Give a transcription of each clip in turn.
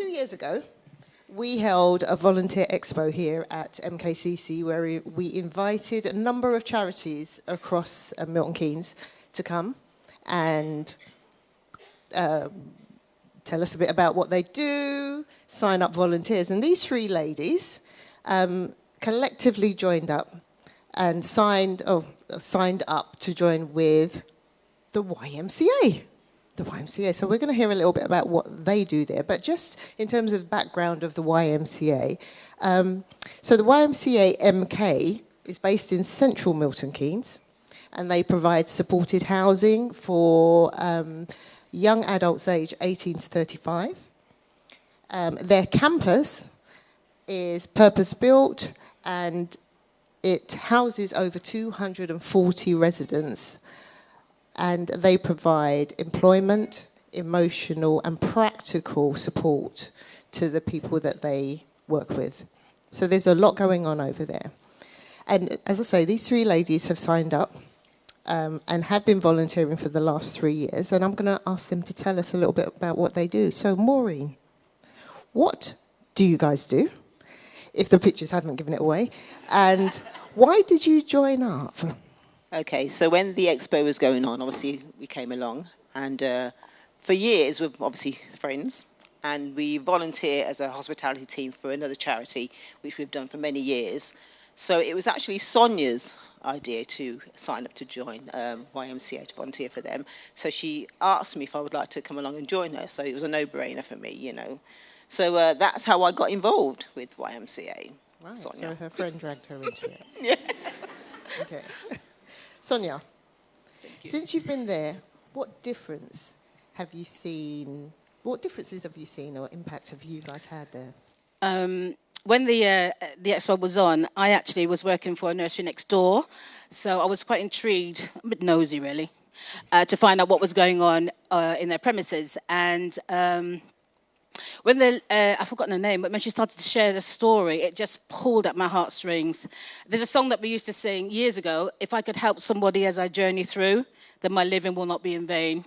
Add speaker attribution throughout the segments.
Speaker 1: 2 years ago, we held a volunteer expo here at MKCC where we invited a number of charities across Milton Keynes to come and tell us a bit about what they do, sign up volunteers. And these three ladies collectively joined up and signed up to join with the YMCA. The YMCA. So we're going to hear a little bit about what they do there. But just in terms of background of the YMCA, so the YMCA MK is based in central Milton Keynes, and they provide supported housing for young adults aged 18 to 35. Their campus is purpose-built, and it houses over 240 residents, and they provide employment, emotional and practical support to the people that they work with. So there's a lot going on over there. And as I say, these three ladies have signed up and have been volunteering for the last 3 years, and I'm going to ask them to tell us a little bit about what they do. So Maureen, what do you guys do, if the pictures haven't given it away? And why did you join up?
Speaker 2: Okay, so when the expo was going on, obviously we came along, and for years we're obviously friends, and we volunteer as a hospitality team for another charity, which we've done for many years. So it was actually Sonia's idea to sign up to join YMCA, to volunteer for them. So she asked me if I would like to come along and join her, so it was a no-brainer for me, you know. So that's how I got involved with YMCA.
Speaker 1: Right,
Speaker 2: Sonia.
Speaker 1: so her friend dragged her into it.
Speaker 2: Yeah.
Speaker 1: Okay. Sonia, since you've been there, what differences have you seen or impact have you guys had there?
Speaker 3: When the expo was on, I actually was working for a nursery next door, so I was quite intrigued, a bit nosy really, to find out what was going on in their premises. And when I've forgotten her name, but when she started to share the story, it just pulled at my heartstrings. There's a song that we used to sing years ago: if I could help somebody as I journey through, then my living will not be in vain.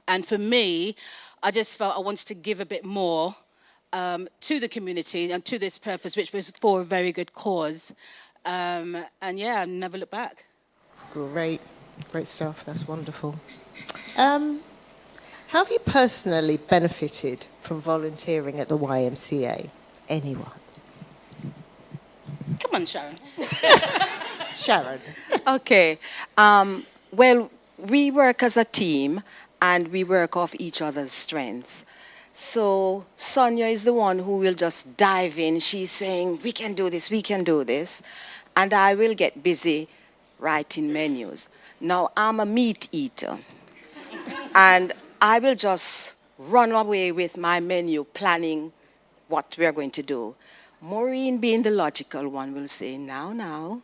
Speaker 3: And for me, I just felt I wanted to give a bit more to the community and to this purpose, which was for a very good cause. And yeah, I never looked back.
Speaker 1: Great stuff. That's wonderful. How have you personally benefited from volunteering at the YMCA? Anyone?
Speaker 3: Come on, Sharon.
Speaker 1: Sharon.
Speaker 4: Okay. Well, we work as a team, and we work off each other's strengths. So Sonia is the one who will just dive in. She's saying, we can do this, we can do this. And I will get busy writing menus. Now, I'm a meat eater. And I will just run away with my menu, planning what we're going to do. Maureen, being the logical one, will say, now.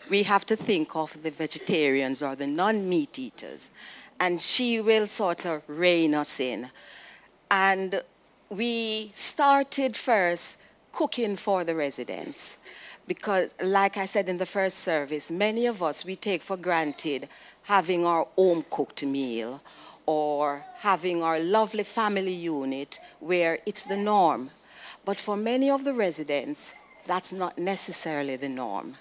Speaker 4: We have to think of the vegetarians or the non-meat eaters. And she will sort of rein us in. And we started first cooking for the residents. Because, like I said in the first service, many of us, we take for granted having our home-cooked meal or having our lovely family unit where it's the norm. But for many of the residents, that's not necessarily the norm.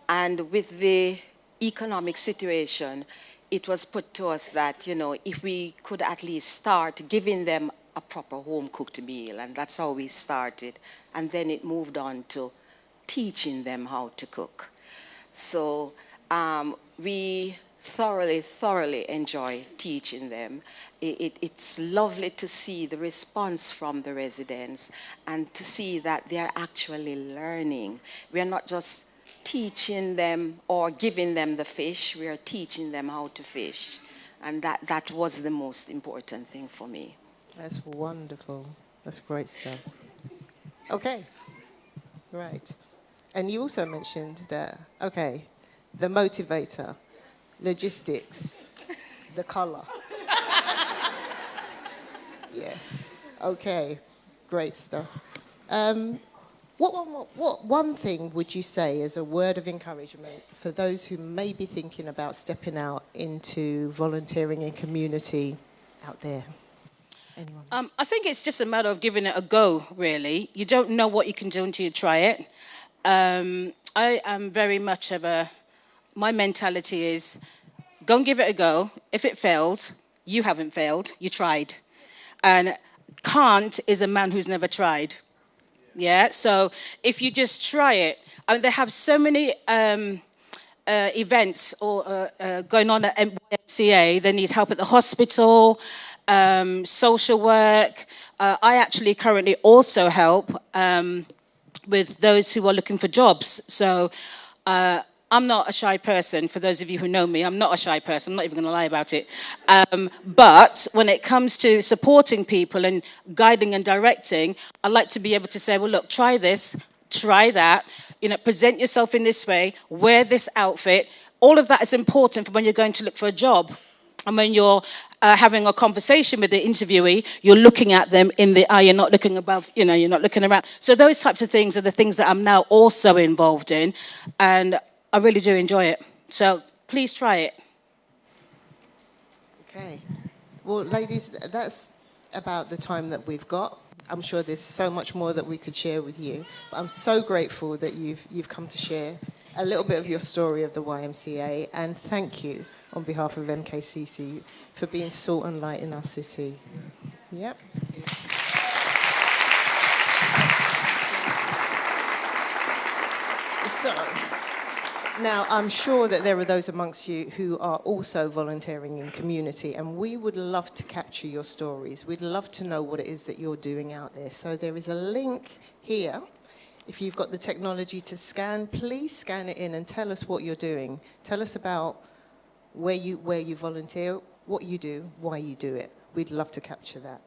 Speaker 4: And with the economic situation, it was put to us that, you know, if we could at least start giving them a proper home-cooked meal, and that's how we started. And then it moved on to teaching them how to cook. So we thoroughly enjoy teaching them. It's lovely to see the response from the residents and to see that they're actually learning. We're not just teaching them or giving them the fish, we are teaching them how to fish. And that was the most important thing for me.
Speaker 1: That's wonderful. That's great stuff. Okay, right. And you also mentioned that, okay, the motivator, logistics, the colour. Yeah, okay, great stuff. What one thing would you say as a word of encouragement for those who may be thinking about stepping out into volunteering in community out there? Anyone?
Speaker 3: I think it's just a matter of giving it a go, really. You don't know what you can do until you try it. I am very much of my mentality is, go and give it a go. If it fails, you haven't failed, you tried. And can't is a man who's never tried. Yeah, so if you just try it, I mean, they have so many events going on at YMCA. They need help at the hospital, social work. I actually currently also help with those who are looking for jobs. So I'm not a shy person. For those of you who know me, I'm not a shy person. I'm not even going to lie about it. But when it comes to supporting people and guiding and directing, I like to be able to say, well, look, try this, try that. You know, present yourself in this way, wear this outfit. All of that is important for when you're going to look for a job. And when you're having a conversation with the interviewee, you're looking at them in the eye, you're not looking above, you know, you're not looking around. So those types of things are the things that I'm now also involved in. And I really do enjoy it. So please try it.
Speaker 1: Okay. Well, ladies, that's about the time that we've got. I'm sure there's so much more that we could share with you. But I'm so grateful that you've come to share a little bit of your story of the YMCA. And thank you on behalf of MKCC for being salt and light in our city. Yep. So, now I'm sure that there are those amongst you who are also volunteering in community, and we would love to capture your stories. We'd love to know what it is that you're doing out there. So there is a link here. If you've got the technology to scan, please scan it in and tell us what you're doing. Tell us about where you volunteer, what you do, why you do it. We'd love to capture that.